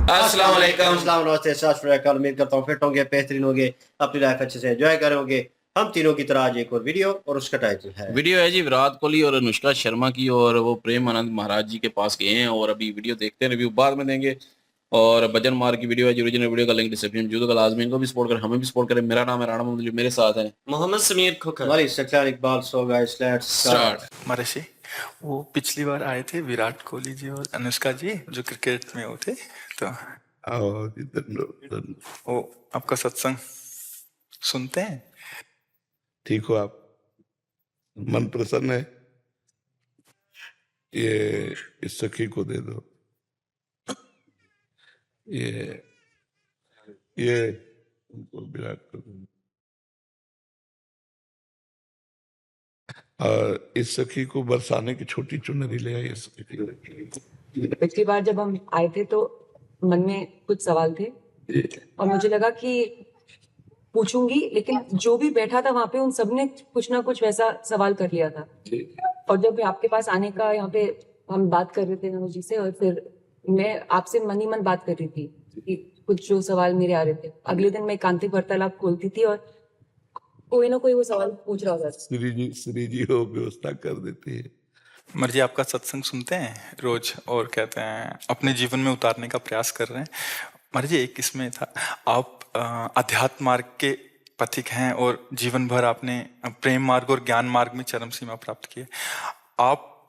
अस्सलाम वालेकुम। अस्सलाम नमस्ते सत श्री अकाल। उम्मीद करता हूँ फिट होंगे, बेहतरीन होंगे, अपनी लाइफ अच्छे से एंजॉय करोगे। हम तीनों की तरह आज एक और वीडियो और उसका टाइटल है वीडियो है जी विराट कोहली और अनुष्का शर्मा की, और वो प्रेम आनंद महाराज जी के पास गए हैं और अभी वीडियो देखते हैं, रिव्यू बाद में देंगे। और भजन मार की वीडियो है जी, ओरिजिनल वीडियो का लिंक डिस्क्रिप्शन में। तो लाजमी इनको भी सपोर्ट करें, हमें भी सपोर्ट करें। मेरा नाम है राणा मोहम्मद, जो मेरे साथ है मोहम्मद समीर खोखर। हमारी सख्तान Iqbal. So guys let's start. Maharshi, वो पिछली बार आए थे विराट कोहली जी और अनुष्का जी जो क्रिकेट में वो थे, तो वो आपका सत्संग सुनते हैं। ठीक हो आप? मन प्रसन्न है? ये इस सखी को दे दो। ये उनको विराट को दो। और इस सखी को बरसाने की छोटी चुनरी ले आई। पिछली बार जब हम आए थे तो मन में कुछ सवाल थे और मुझे लगा कि पूछूंगी, लेकिन जो भी बैठा था वहां पे उन सब ने कुछ ना कुछ वैसा सवाल कर लिया था। और जब आपके पास आने का यहाँ पे हम बात कर रहे थे नमो जी से, और फिर मैं आपसे मन ही मन बात कर रही थी कि कुछ जो सवाल मेरे आ रहे थे। अगले दिन मैं एकांतिक वार्तालाप खोलती थी और कोई ना कोई वो सवाल पूछ रहा होता था। श्री जी हो व्यवस्था कर देती है। मर्जी आपका सत्संग सुनते हैं रोज और कहते हैं अपने जीवन में उतारने का प्रयास कर रहे हैं। मर्जी एक इसमें था, आप अध्यात्म मार्ग के पथिक हैं और जीवन भर आपने प्रेम मार्ग और ज्ञान मार्ग में चरम सीमा प्राप्त की है। आप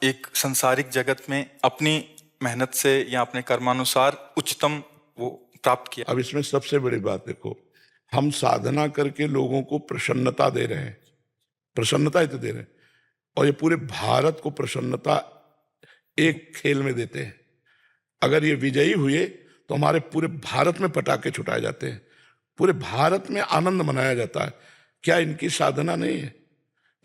एक संसारिक जगत में अपनी मेहनत से या अपने कर्मानुसार उच्चतम वो प्राप्त किया। अब इसमें सबसे बड़ी बात देखो, हम साधना करके लोगों को प्रसन्नता दे रहे हैं, प्रसन्नता ही तो दे रहे हैं, और ये पूरे भारत को प्रसन्नता एक खेल में देते हैं। अगर ये विजयी हुए तो हमारे पूरे भारत में पटाखे छुटाए जाते हैं, पूरे भारत में आनंद मनाया जाता है। क्या इनकी साधना नहीं है?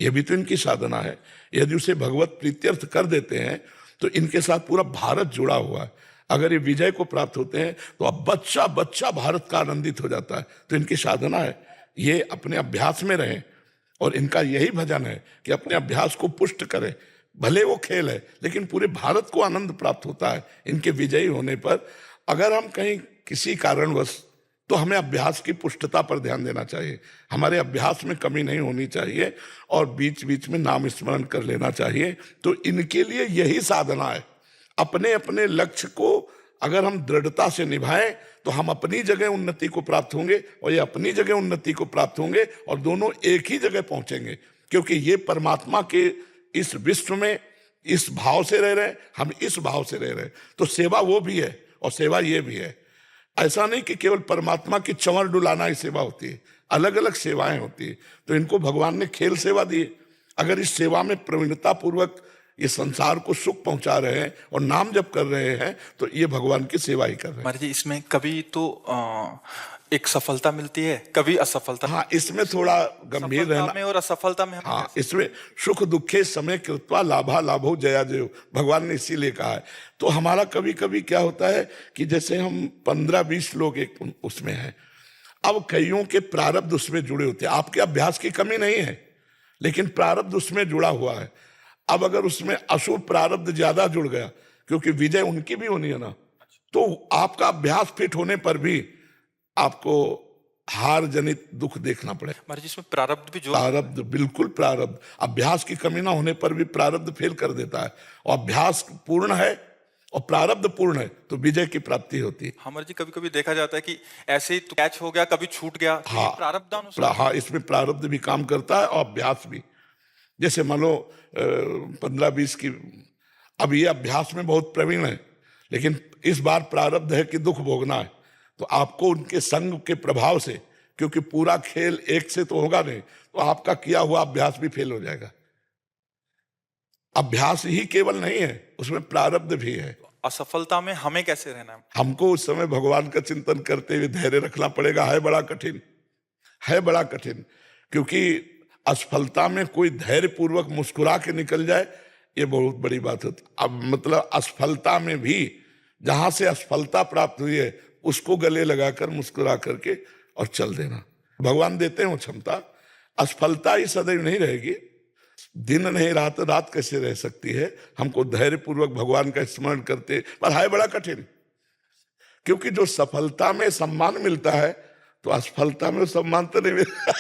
यह भी तो इनकी साधना है। यदि उसे भगवत प्रीत्यर्थ कर देते हैं तो इनके साथ पूरा भारत जुड़ा हुआ है। अगर ये विजय को प्राप्त होते हैं तो अब बच्चा बच्चा भारत का आनंदित हो जाता है। तो इनकी साधना है, ये अपने अभ्यास में रहें, और इनका यही भजन है कि अपने अभ्यास को पुष्ट करें। भले वो खेल है, लेकिन पूरे भारत को आनंद प्राप्त होता है इनके विजयी होने पर। अगर हम कहीं किसी कारणवश, तो हमें अभ्यास की पुष्टता पर ध्यान देना चाहिए। हमारे अभ्यास में कमी नहीं होनी चाहिए और बीच बीच में नाम स्मरण कर लेना चाहिए। तो इनके लिए यही साधना है। अपने अपने लक्ष्य को अगर हम दृढ़ता से निभाएं तो हम अपनी जगह उन्नति को प्राप्त होंगे और ये अपनी जगह उन्नति को प्राप्त होंगे, और दोनों एक ही जगह पहुंचेंगे। क्योंकि ये परमात्मा के इस विश्व में इस भाव से रह रहे हैं, हम इस भाव से रह रहे हैं। तो सेवा वो भी है और सेवा ये भी है। ऐसा नहीं कि केवल परमात्मा की चंवर डुलाना ही सेवा होती है, अलग अलग सेवाएं होती है। तो इनको भगवान ने खेल सेवा दी है। अगर इस सेवा में प्रवीणता पूर्वक ये संसार को सुख पहुंचा रहे हैं और नाम जप कर रहे हैं, तो ये भगवान की सेवा ही कर रहे हैं। महाराज जी, इसमें कभी तो एक सफलता मिलती है, कभी असफलता। हाँ, इसमें थोड़ा गंभीर रहना में और असफलता में हाँ, इसमें सुख दुखे समय कृत्वा लाभा लाभो जया जयो, भगवान ने इसीलिए कहा है। तो हमारा कभी कभी क्या होता है कि जैसे हम 15-20 लोग एक उसमें हैं, अब कईयों के प्रारब्ध उसमें जुड़े होते हैं। आपके अभ्यास की कमी नहीं है, लेकिन प्रारब्ध उसमें जुड़ा हुआ है। अब अगर उसमें अशुभ प्रारब्ध ज्यादा जुड़ गया, क्योंकि विजय उनकी भी होनी है ना, तो आपका अभ्यास फिट होने पर भी आपको हार जनित दुख देखना पड़ेगा। महाराज, इसमें प्रारब्ध भी जो प्रारब्ध, बिल्कुल प्रारब्ध। अभ्यास की कमी ना होने पर भी प्रारब्ध फेल कर देता है, और अभ्यास पूर्ण है और प्रारब्ध पूर्ण है तो विजय की प्राप्ति होती है। हमारे जी कभी कभी देखा जाता है कि ऐसे ही कैच हो गया, कभी छूट गया। हाँ, प्रारब्धानुसार हाँ, इसमें प्रारब्ध भी काम करता है और अभ्यास भी। जैसे मान लो 15-20 की, अब ये अभ्यास में बहुत प्रवीण है, लेकिन इस बार प्रारब्ध है कि दुख भोगना है, तो आपको उनके संग के प्रभाव से, क्योंकि पूरा खेल एक से तो होगा नहीं, तो आपका किया हुआ अभ्यास भी फेल हो जाएगा। अभ्यास ही केवल नहीं है, उसमें प्रारब्ध भी है। असफलता में हमें कैसे रहना है? हमको उस समय भगवान का चिंतन करते हुए धैर्य रखना पड़ेगा। है बड़ा कठिन, है बड़ा कठिन, क्योंकि असफलता में कोई धैर्य पूर्वक मुस्कुरा के निकल जाए, ये बहुत बड़ी बात होती। अब मतलब असफलता में भी जहां से असफलता प्राप्त हुई है उसको गले लगाकर मुस्कुरा करके और चल देना। भगवान देते हैं वो क्षमता। असफलता ही सदैव नहीं रहेगी, दिन नहीं रात, रात कैसे रह सकती है। हमको धैर्य पूर्वक भगवान का स्मरण करते, पर है बड़ा कठिन। क्योंकि जो सफलता में सम्मान मिलता है तो असफलता में सम्मान तो नहीं मिलता।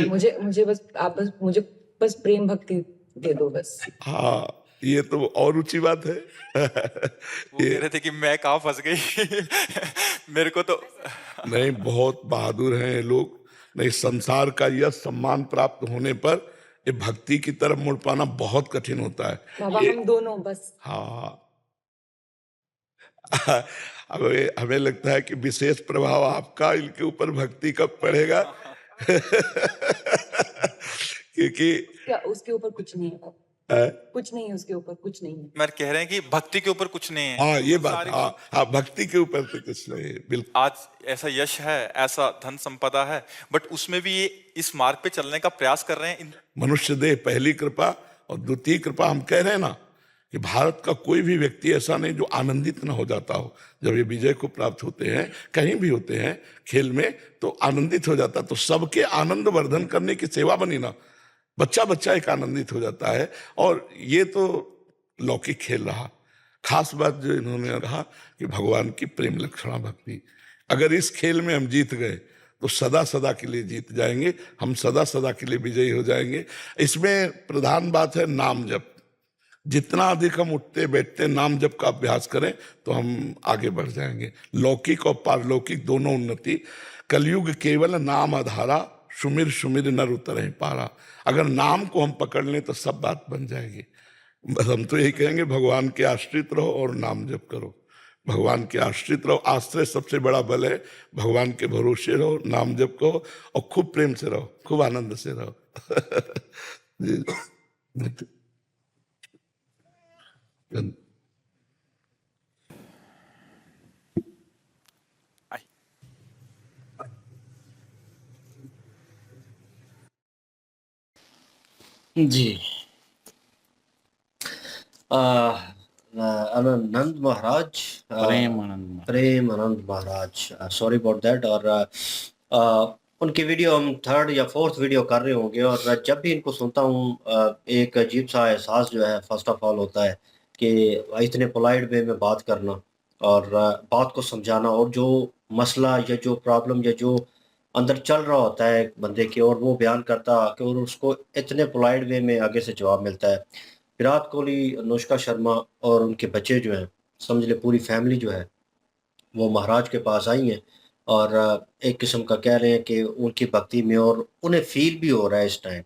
मुझे मुझे बस आप बस मुझे बस प्रेम भक्ति दे दो बस। हाँ, ये तो और ऊंची बात है। वो कह रहे थे कि मैं कहाँ फंस गई मेरे को तो नहीं, बहुत बहादुर हैं ये लोग। नहीं, संसार का यह सम्मान प्राप्त होने पर ये भक्ति की तरफ मुड़ पाना बहुत कठिन होता है। बाबा ये हम दोनों बस। हाँ, हमें लगता है कि विशेष प्रभाव आपका इनके ऊपर भक्ति कब पड़ेगा। क्योंकि क्या उसके ऊपर कुछ नहीं है, अ, कुछ नहीं है उसके ऊपर, कुछ नहीं है। मैं कह रहे हैं कि भक्ति के ऊपर कुछ नहीं है। हाँ, ये बात, सारे हाँ हाँ, भक्ति के ऊपर तो कुछ नहीं है, बिल्कुल। आज ऐसा यश है, ऐसा धन संपदा है, बट उसमें भी ये इस मार्ग पे चलने का प्रयास कर रहे हैं। मनुष्य देह पहली कृपा और द्वितीय कृपा। हम कह रहे हैं ना कि भारत का कोई भी व्यक्ति ऐसा नहीं जो आनंदित न हो जाता हो जब ये विजय को प्राप्त होते हैं, कहीं भी होते हैं खेल में, तो आनंदित हो जाता। तो सबके आनंद वर्धन करने की सेवा बनी ना, बच्चा बच्चा एक आनंदित हो जाता है। और ये तो लौकिक खेल रहा। खास बात जो इन्होंने कहा कि भगवान की प्रेम लक्षणा भक्ति, अगर इस खेल में हम जीत गए तो सदा सदा के लिए जीत जाएंगे, हम सदा सदा के लिए विजयी हो जाएंगे। इसमें प्रधान बात है नाम जप। जितना अधिक हम उठते बैठते नाम जप का अभ्यास करें तो हम आगे बढ़ जाएंगे। लौकिक और पारलौकिक दोनों उन्नति। कलयुग केवल नाम आधारा, सुमिर सुमिर नर उतरहि पारा। अगर नाम को हम पकड़ लें तो सब बात बन जाएगी। बस हम तो यही कहेंगे, भगवान के आश्रित रहो और नाम जप करो। भगवान के आश्रित रहो, आश्रय सबसे बड़ा बल है। भगवान के भरोसे रहो, नाम जप करो और खूब प्रेम से रहो, खूब आनंद से रहो। जी। जी। आनंद महाराज, प्रेम आनंद प्रेम आनंद महाराज, सॉरी अबाउट दैट। और उनकी वीडियो हम थर्ड या फोर्थ वीडियो कर रहे होंगे, और जब भी इनको सुनता हूँ एक अजीब सा एहसास जो है फर्स्ट ऑफ ऑल होता है कि इतने पोलाइट वे में बात करना और बात को समझाना, और जो मसला या जो प्रॉब्लम या जो अंदर चल रहा होता है एक बंदे के, और वो बयान करता कि और उसको इतने पोलाइट वे में आगे से जवाब मिलता है। विराट कोहली, अनुष्का शर्मा और उनके बच्चे जो हैं, समझ ले पूरी फैमिली जो है, वो महाराज के पास आई हैं और एक किस्म का कह रहे हैं कि उनकी भक्ति में, और उन्हें फील भी हो रहा है इस टाइम।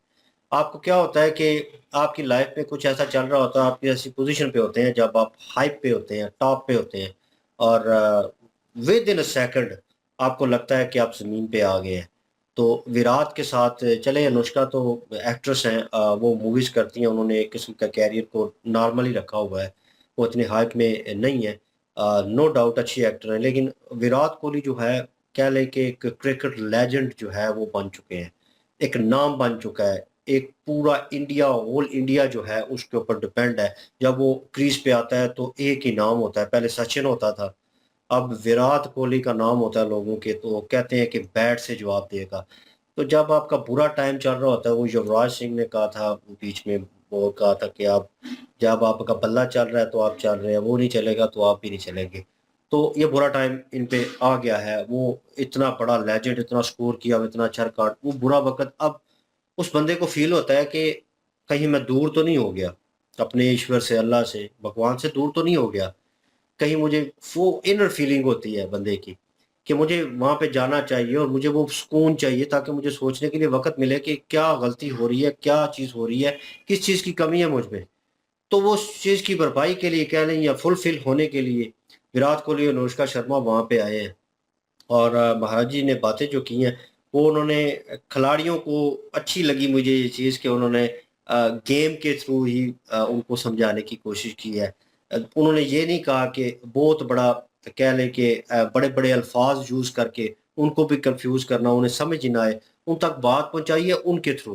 आपको क्या होता है कि आपकी लाइफ में कुछ ऐसा चल रहा होता है, आप ऐसी पोजीशन पे होते हैं जब आप हाइप पे होते हैं, टॉप पे होते हैं, और विद इन अ सेकंड आपको लगता है कि आप ज़मीन पे आ गए हैं। तो विराट के साथ चले, अनुष्का तो एक्ट्रेस हैं, वो मूवीज़ करती हैं, उन्होंने एक किस्म का कैरियर को नॉर्मली रखा हुआ है, वो इतने हाइप में नहीं है। नो डाउट अच्छी एक्टर हैं, लेकिन विराट कोहली जो है, कह लें कि एक क्रिकेट लेजेंड जो है वो बन चुके हैं, एक नाम बन चुका है। एक पूरा इंडिया, होल इंडिया जो है उसके ऊपर डिपेंड है। जब वो क्रीज पे आता है तो एक ही नाम होता है, पहले सचिन होता था, अब विराट कोहली का नाम होता है लोगों के, तो कहते हैं कि बैट से जवाब देगा। तो जब आपका बुरा टाइम चल रहा होता है, वो युवराज सिंह ने कहा था बीच में, वो कहा था कि आप, जब आपका बल्ला चल रहा है तो आप चल रहे हैं, वो नहीं चलेगा तो आप भी नहीं चलेंगे। तो ये बुरा टाइम इन पे आ गया है। वो इतना बड़ा लेजेंड, इतना स्कोर किया, इतना अच्छा रिकॉर्ड, वो बुरा वक़्त अब उस बंदे को फ़ील होता है कि कहीं मैं दूर तो नहीं हो गया, अपने ईश्वर से, अल्लाह से, भगवान से दूर तो नहीं हो गया। कहीं मुझे वो इनर फीलिंग होती है बंदे की कि मुझे वहाँ पे जाना चाहिए और मुझे वो सुकून चाहिए, ताकि मुझे सोचने के लिए वक़्त मिले कि क्या गलती हो रही है, क्या चीज़ हो रही है, किस चीज़ की कमी है मुझ में। तो वो उस चीज़ की भरपाई के लिए कह लें या फुलफ़िल होने के लिए विराट कोहली और अनुष्का शर्मा वहाँ पे आए हैं। और महाराज जी ने बातें जो की हैं, वो उन्होंने खिलाड़ियों को अच्छी लगी मुझे ये चीज़ कि उन्होंने गेम के थ्रू ही उनको समझाने की कोशिश की है। उन्होंने ये नहीं कहा कि बहुत बड़ा, कह लें कि बड़े-बड़े अल्फ़ाज़ यूज़ करके उनको भी कन्फ्यूज़ करना, उन्हें समझ ही ना आए, उन तक बात पहुँचाई है उनके थ्रू।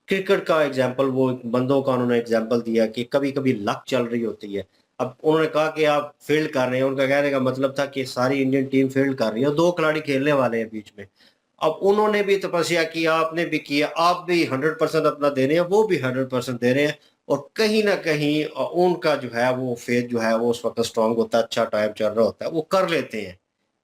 क्रिकेट का एग्जाम्पल, वो बंदों का उन्होंने एग्जाम्पल दिया कि कभी-कभी लक चल रही होती है। अब उन्होंने कहा कि आप फ़ील्ड कर रहे हैं, उनका कहने का मतलब था कि सारी इंडियन टीम फ़ील्ड कर रही है और 2 खिलाड़ी खेलने वाले हैं बीच में। अब उन्होंने भी तपस्या की, आपने भी किया, आप भी 100% अपना दे रहे हैं, वो भी 100% दे रहे हैं, और कहीं न कहीं उनका जो है वो फेथ जो है वो उस वक़्त स्ट्रॉन्ग होता है, अच्छा टाइम चल रहा होता है, वो कर लेते हैं,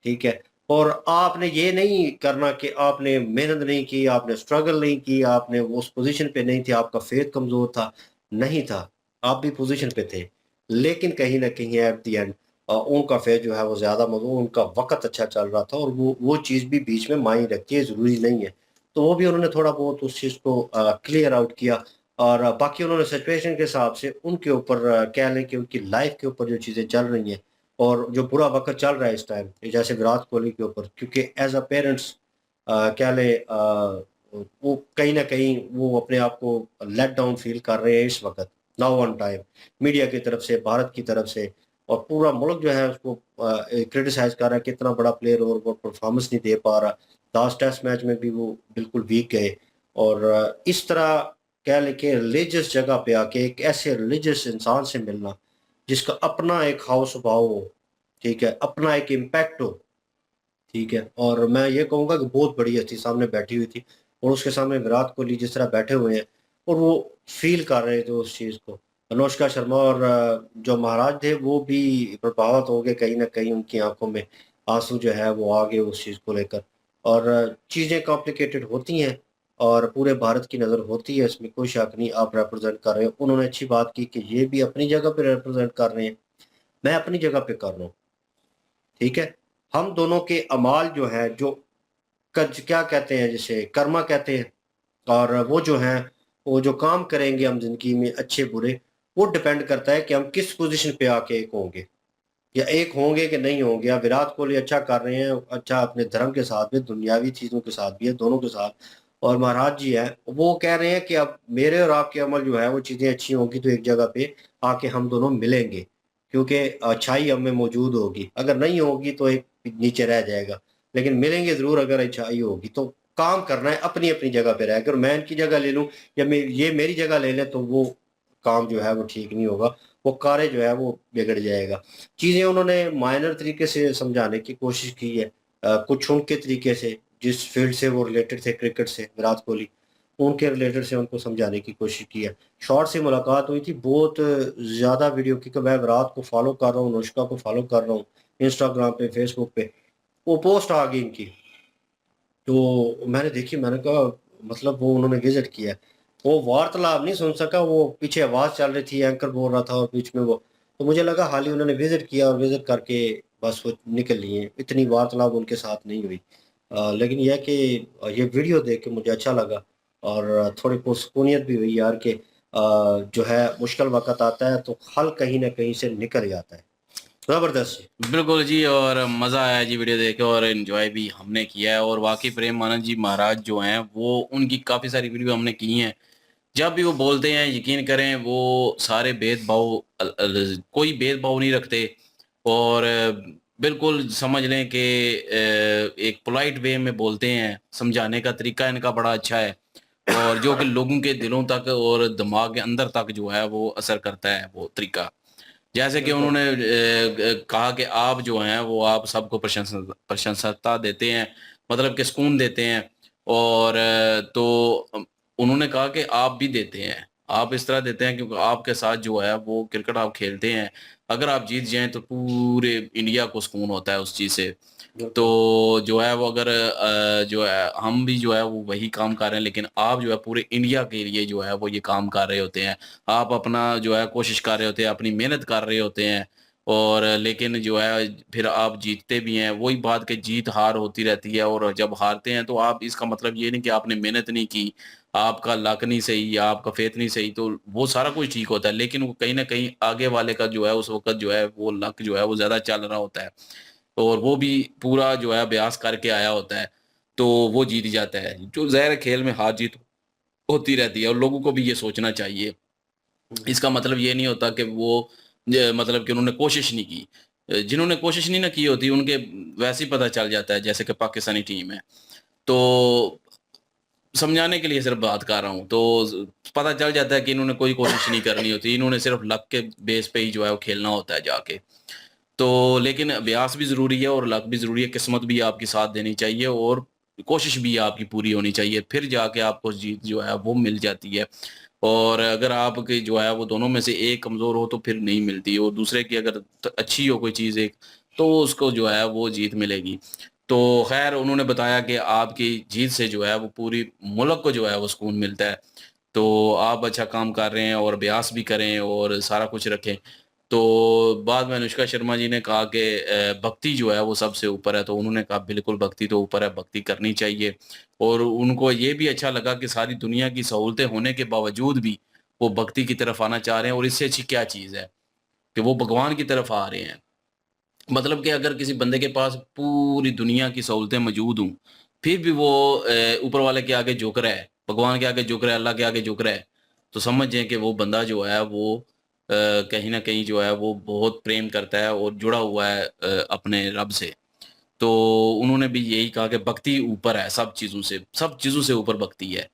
ठीक है? और आपने ये नहीं करना कि आपने मेहनत नहीं की, आपने स्ट्रगल नहीं की, आपने उस पोज़ीशन पे नहीं थे, आपका फेथ कमज़ोर था, नहीं था, आप भी पोज़ीशन पे थे। लेकिन कहीं न कहीं एट द एंड उनका फेथ जो है वो ज़्यादा मज़बूत, उनका वक़्त अच्छा चल रहा था और वो चीज़ भी बीच में मायने रखती है, ज़रूरी नहीं है। तो वो भी उन्होंने थोड़ा बहुत उस चीज़ को क्लियर आउट किया और बाकी उन्होंने सिचुएशन के हिसाब से उनके ऊपर कह लें कि उनकी लाइफ़ के ऊपर जो चीज़ें चल रही हैं और जो बुरा वक़्त चल रहा है इस टाइम, जैसे विराट कोहली के ऊपर क्योंकि एज़ अ पेरेंट्स कह लें वो कहीं न कहीं वो अपने आप को लेट डाउन फ़ील कर रहे हैं इस वक़्त, नाउ ऑन टाइम। मीडिया की तरफ से, भारत की तरफ से और पूरा मुल्क जो है उसको क्रिटिसाइज़ कर रहा है कि इतना बड़ा प्लेयर और वो परफ़ॉर्मेंस नहीं दे पा रहा। लास्ट टेस्ट मैच में भी वो बिल्कुल वीक गए और इस तरह कह लें कि रिलीजियस जगह पे आके एक ऐसे रिलीजियस इंसान से मिलना, जिसका अपना एक हाव स्वभाव हो, ठीक है? अपना एक इम्पैक्ट हो, ठीक है? और मैं ये कहूँगा कि बहुत बड़ी हस्ती सामने बैठी हुई थी और उसके सामने विराट कोहली जिस तरह बैठे हुए हैं और वो फ़ील कर रहे थे उस चीज़ को। अनुष्का शर्मा और जो महाराज थे वो भी प्रभावित हो गए कहीं न कहीं उनकी आँखों में आँसू जो है वो आ गए उस चीज़ को लेकर और चीज़ें कॉम्प्लिकेटेड होती हैं और पूरे भारत की नज़र होती है इसमें कोई शक नहीं आप रिप्रेज़ेंट कर रहे हो। उन्होंने अच्छी बात की कि ये भी अपनी जगह पे रिप्रेज़ेंट कर रहे हैं, मैं अपनी जगह पे कर रहा हूँ, ठीक है? हम दोनों के अमाल जो हैं जो कज क्या कहते हैं जिसे कर्मा कहते हैं और वो जो हैं, वो जो काम करेंगे हम ज़िंदगी में अच्छे-बुरे, वो डिपेंड करता है कि हम किस पोज़ीशन पे आके एक होंगे या एक होंगे कि नहीं होंगे। अब विराट कोहली अच्छा कर रहे हैं, अच्छा अपने धर्म के साथ भी, दुनियावी चीज़ों के साथ भी है, दोनों के साथ और महाराज जी हैं, वो कह रहे हैं कि अब मेरे और आपके अमल जो है वो चीज़ें अच्छी होंगी तो एक जगह पे आके हम दोनों मिलेंगे, क्योंकि अच्छाई हम में मौजूद होगी। अगर नहीं होगी तो एक नीचे रह जाएगा, लेकिन मिलेंगे ज़रूर अगर अच्छाई होगी। तो काम करना है अपनी-अपनी जगह पे रहकर मैं इनकी जगह ले लूँ या ये मेरी जगह ले लें तो वो काम जो है वो ठीक नहीं होगा, वो कार्य जो है वो बिगड़ जाएगा। चीज़ें उन्होंने माइनर तरीके से समझाने की कोशिश की है कुछ उनके तरीके से, जिस फ़ील्ड से वो रिलेटेड थे क्रिकेट से विराट कोहली, उनके रिलेटेड से उनको समझाने की कोशिश की है। शॉर्ट से मुलाकात हुई थी, बहुत ज़्यादा वीडियो क्योंकि मैं विराट को फ़ॉलो कर रहा हूँ, अनुष्का को फ़ॉलो कर रहा हूँ, इंस्टाग्राम पे, फ़ेसबुक पे, वो पोस्ट आ गई इनकी। तो मैंने देखी, मैंने कहा मतलब वो उन्होंने विज़िट किया। वो वार्तालाप नहीं सुन सका, वो पीछे आवाज़ चल रही थी, एंकर बोल रहा था और बीच में वो तो मुझे लगा हाल ही उन्होंने विज़िट किया और विज़िट करके बस वो निकल लिए, इतनी वार्तालाप उनके साथ नहीं हुई। लेकिन ये है कि ये वीडियो देख के मुझे अच्छा लगा और थोड़ी पुरसुकूनियत भी हुई यार कि जो है मुश्किल वक़्त आता है तो हल कहीं न कहीं से निकल जाता है। ज़बरदस्त जी। बिल्कुल जी और मज़ा आया जी वीडियो देख के और एन्जॉय भी हमने किया है और वाक़ई प्रेम आनंद जी महाराज जो हैं वो उनकी काफ़ी सारी वीडियो हमने की हैं। जब भी वो बोलते हैं यकीन करें वो सारे भेदभाव कोई भेदभाव नहीं रखते और बिल्कुल समझ लें कि एक पोलाइट वे में बोलते हैं, समझाने का तरीका इनका बड़ा अच्छा है और जो कि लोगों के दिलों तक और दिमाग के अंदर तक जो है वो असर करता है वो तरीका। जैसे कि बिल्कुल। उन्होंने कहा कि आप जो हैं वो आप सबको प्रशंसकता देते हैं, मतलब कि सुकून देते हैं और उन्होंने कहा कि आप भी देते हैं। आप इस तरह देते हैं क्योंकि आपके साथ जो है वो क्रिकेट आप खेलते हैं। अगर आप जीत जाएँ तो पूरे इंडिया को सुकून होता है उस चीज़ से। तो बिल्कुल। जो है वो अगर जो है हम भी जो है वो वही काम कर रहे हैं लेकिन आप जो है पूरे इंडिया के लिए जो है वो ये काम कर रहे होते हैं। आप अपना जो है कोशिश कर रहे होते हैं, अपनी मेहनत कर रहे होते हैं और लेकिन जो है फिर आप जीतते भी हैं। वही बात कि जीत-हार होती रहती है और जब हारते हैं तो आप इसका मतलब ये नहीं कि आपने मेहनत नहीं की, आपका लक नहीं सही या आपका फेथ नहीं सही तो वो सारा कुछ ठीक होता है। लेकिन वो कहीं न कहीं आगे वाले का जो है उस वक़्त जो है वो लक जो है वो ज़्यादा चल रहा होता है। और वो भी पूरा जो है अभ्यास करके आया होता है, तो वो जीत जाता है। जो ज़ाहिर है खेल में हार-जीत होती रहती है और लोगों को भी ये सोचना चाहिए। हुँ, इसका मतलब ये नहीं होता कि वो मतलब कि उन्होंने कोशिश नहीं की। जिन्होंने कोशिश नहीं ना की होती उनके वैसे ही पता चल जाता है जैसे कि पाकिस्तानी टीम है। तो समझाने के लिए सिर्फ़ बात कर रहा हूँ, तो पता चल जाता है कि इन्होंने कोई कोशिश नहीं करनी होती, इन्होंने सिर्फ़ लक के बेस पे ही जो है वो खेलना होता है जाके। तो लेकिन अभ्यास भी ज़रूरी है और लक भी ज़रूरी है, किस्मत भी आपकी साथ देनी चाहिए और कोशिश भी आपकी पूरी होनी चाहिए, फिर जाके आपको जीत जो है वो मिल जाती है। और अगर आपकी जो है वो दोनों में से एक कमज़ोर हो तो फिर नहीं मिलती, और दूसरे की अगर अच्छी हो कोई चीज़ एक, तो उसको जो है वो जीत मिलेगी। तो ख़ैर उन्होंने बताया कि आपकी जीत से जो है वो पूरी मुल्क को जो है वो सुकून मिलता है। तो आप अच्छा काम कर रहे हैं और अभ्यास भी करें और सारा कुछ रखें। तो बाद में अनुष्का शर्मा जी ने कहा कि भक्ति जो है वो सबसे ऊपर है, तो उन्होंने कहा बिल्कुल भक्ति तो ऊपर है, भक्ति करनी चाहिए। और उनको ये भी अच्छा लगा कि सारी दुनिया की सहूलतें होने के बावजूद भी वो भक्ति की तरफ आना चाह रहे हैं, और इससे अच्छी क्या चीज़ है कि वो भगवान की तरफ आ रहे हैं। मतलब कि अगर किसी बंदे के पास पूरी दुनिया की सहूलतें मौजूद हों, फिर भी वो ऊपर वाले के आगे झुक रहा है, भगवान के आगे झुक रहा है, अल्लाह के आगे झुक रहा है, तो समझ जाएँ कि वो बंदा जो है वो कहीं न कहीं जो है वो बहुत प्रेम करता है और जुड़ा हुआ है अपने रब से। तो उन्होंने भी यही कहा कि भक्ति ऊपर है सब चीज़ों से ऊपर भक्ति है।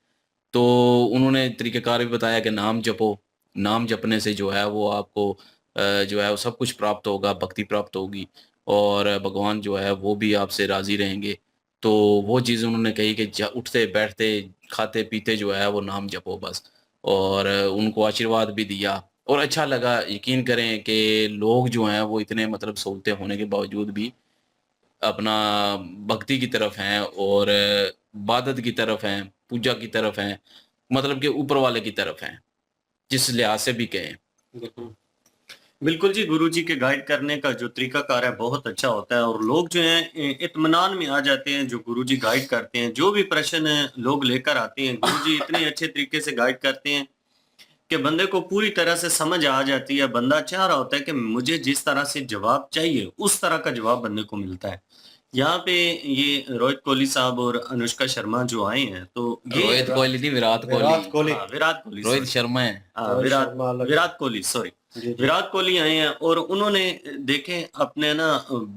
तो उन्होंने तरीक़ेकार भी बताया कि नाम जपो, नाम जपने से जो है वो आपको जो है वो सब कुछ प्राप्त होगा, भक्ति प्राप्त होगी, और भगवान जो है वो भी आपसे राज़ी रहेंगे। तो वो चीज़ उन्होंने कही कि ज उठते-बैठते, खाते-पीते जो है वो नाम जपो बस, और उनको आशीर्वाद भी दिया। और अच्छा लगा, यकीन करें कि लोग जो हैं वो इतने मतलब सहूलतें होने के बावजूद भी अपना भक्ति की तरफ हैं और इबादत की तरफ हैं, पूजा की तरफ हैं, मतलब कि ऊपर वाले की तरफ हैं, जिस लिहाज से भी कहें। बिल्कुल। बिल्कुल जी, गुरुजी के गाइड करने का जो तरीकाकार है बहुत अच्छा होता है, और लोग जो हैं इत्मीनान में आ जाते हैं जो गुरुजी गाइड करते हैं। जो भी प्रश्न लोग लेकर आते हैं, गुरुजी इतने अच्छे तरीके से गाइड करते हैं कि बंदे को पूरी तरह से समझ आ जाती है। बंदा चाह रहा होता है कि मुझे जिस तरह से जवाब चाहिए, उस तरह का जवाब बंदे को मिलता है। यहाँ पे ये रोहित कोहली साहब और अनुष्का शर्मा जो आए हैं, तो ये रोहित कोहली नहीं, विराट विराट कोहली। कोहली, हाँ, विराट कोहली, रोहित सॉरी। शर्मा है। हाँ, रोहित विराट शर्मा अलग है। विराट कोहली, सॉरी। जी जी विराट कोहली आए हैं और उन्होंने देखें अपने ना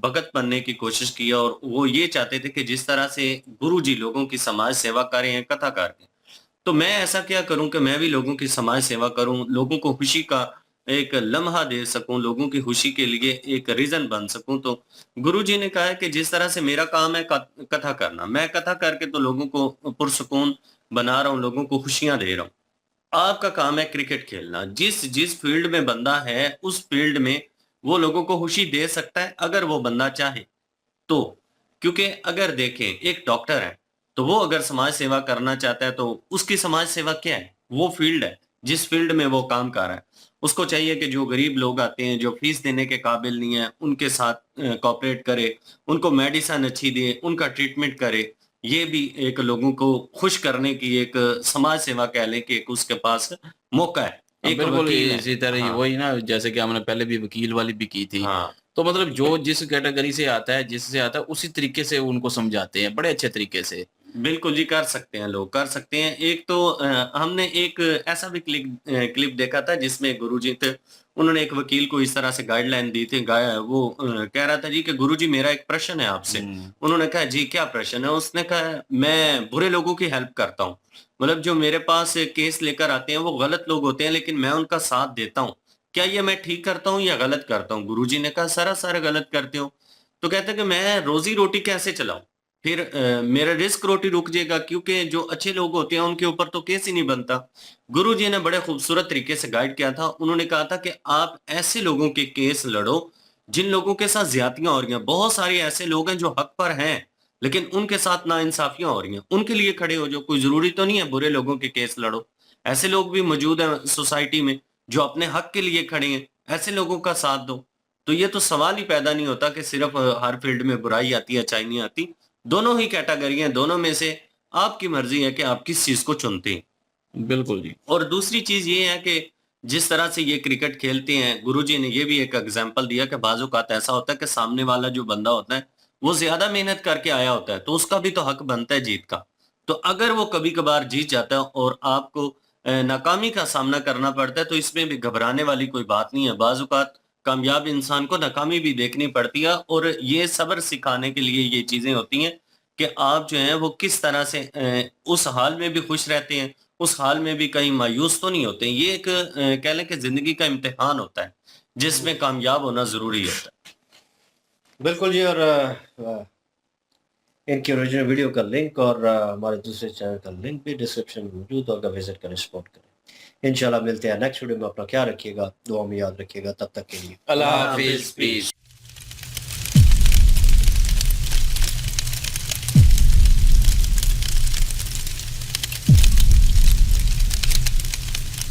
भगत बनने की कोशिश की, और वो ये चाहते थे कि जिस तरह से गुरुजी लोगों की समाज सेवा कर रहे हैं, कथाकार हैं, तो मैं ऐसा क्या करूं कि मैं भी लोगों की समाज सेवा करूं, लोगों को खुशी का एक लम्हा दे सकूं, लोगों की खुशी के लिए एक रीजन बन सकूं। तो गुरुजी ने कहा है कि जिस तरह से मेरा काम है कथा करना, मैं कथा करके तो लोगों को पुरसुकून बना रहा हूं, लोगों को खुशियां दे रहा हूं। आपका काम है क्रिकेट खेलना। जिस जिस फील्ड में बंदा है, उस फील्ड में वो लोगों को खुशी दे सकता है, अगर वो बंदा चाहे तो। क्योंकि अगर देखें, एक डॉक्टर है, तो वो अगर समाज सेवा करना चाहता है, तो उसकी समाज सेवा क्या है? वो फील्ड है, जिस फील्ड में वो काम कर रहा है। उसको चाहिए कि जो गरीब लोग आते हैं, जो फीस देने के काबिल नहीं है, उनके साथ कोऑपरेट करे, उनको मेडिसिन अच्छी दे, उनका ट्रीटमेंट करे। ये भी एक लोगों को खुश करने की एक समाज सेवा कह लें कि एक उसके पास मौका है। हाँ, एक बिल्कुल वकील है। इसी तरह ही हाँ, वही ना, जैसे कि हमने पहले भी वकील वाली भी की थी। हाँ। तो मतलब जो जिस कैटेगरी से आता है, जिससे आता है, उसी तरीके से उनको समझाते हैं, बड़े अच्छे तरीके से। बिल्कुल जी, कर सकते हैं लोग, कर सकते हैं। एक तो हमने एक ऐसा भी क्लिप देखा था जिसमें गुरुजी थे, उन्होंने एक वकील को इस तरह से गाइडलाइन दी थी। वो कह रहा था जी कि गुरुजी मेरा एक प्रश्न है आपसे। हुँ। उन्होंने कहा जी क्या प्रश्न है? उसने कहा मैं बुरे लोगों की हेल्प करता हूँ। मतलब जो मेरे पास केस लेकर आते हैं वो गलत लोग होते हैं, लेकिन मैं उनका साथ देता हूँ। क्या ये मैं ठीक करता हूँ या गलत करता हूँ? गुरुजी ने कहा सरासर गलत करते हो। तो कहते हैं कि मैं रोज़ी-रोटी कैसे चलाऊँ? फिर मेरा रिस्क रोटी रुक जाएगा, क्योंकि जो अच्छे लोग होते हैं उनके ऊपर तो केस ही नहीं बनता। गुरुजी ने बड़े खूबसूरत तरीके से गाइड किया था। उन्होंने कहा था कि आप ऐसे लोगों के केस लड़ो जिन लोगों के साथ ज्यादतियां हो रही हैं। बहुत सारे ऐसे लोग हैं जो हक पर हैं, लेकिन उनके साथ नाइंसाफियां हो रही हैं। उनके लिए खड़े हो जाओ। कोई जरूरी तो नहीं है बुरे लोगों के केस लड़ो। ऐसे लोग भी मौजूद हैं सोसाइटी में जो अपने हक के लिए खड़े हैं। ऐसे लोगों का साथ दो। तो ये तो सवाल ही पैदा नहीं होता कि सिर्फ हर फील्ड में बुराई आती है, अच्छाई नहीं आती। दोनों ही कैटेगरी हैं, दोनों में से आपकी मर्ज़ी है कि आप किस चीज़ को चुनते हैं। बिल्कुल जी। और दूसरी चीज़ ये है कि जिस तरह से ये क्रिकेट खेलते हैं, गुरुजी ने ये भी एक एग्ज़ाम्पल दिया कि बाज़ औक़ात ऐसा होता है कि सामने वाला जो बंदा होता है, वो ज़्यादा मेहनत करके आया होता है, तो उसका भी तो हक बनता है जीत का। तो अगर वो कभी-कभार जीत जाता है और आपको नाकामी का सामना करना पड़ता है, तो इसमें भी घबराने वाली कोई बात नहीं है। बाज़ औक़ात कामयाब इंसान को नाकामी भी देखनी पड़ती है, और ये सब्र सिखाने के लिए ये चीज़ें होती हैं कि आप जो हैं वो किस तरह से उस हाल में भी खुश रहते हैं, उस हाल में भी कहीं मायूस तो नहीं होते हैं। ये एक कह लें कि ज़िंदगी का इम्तिहान होता है, जिसमें कामयाब होना ज़रूरी होता है। बिल्कुल जी। और इनकी ओरिजिनल वीडियो का लिंक और हमारे दूसरे चैनल का लिंक भी डिस्क्रिप्शन में मौजूद होगा, विजिट करें, सपोर्ट करें। इंशाल्लाह मिलते हैं नेक्स्ट वीडियो में। अपना ख्याल रखिएगा, दुआ में याद रखिएगा। तब तक के लिए अल्लाह हाफिज, पीस।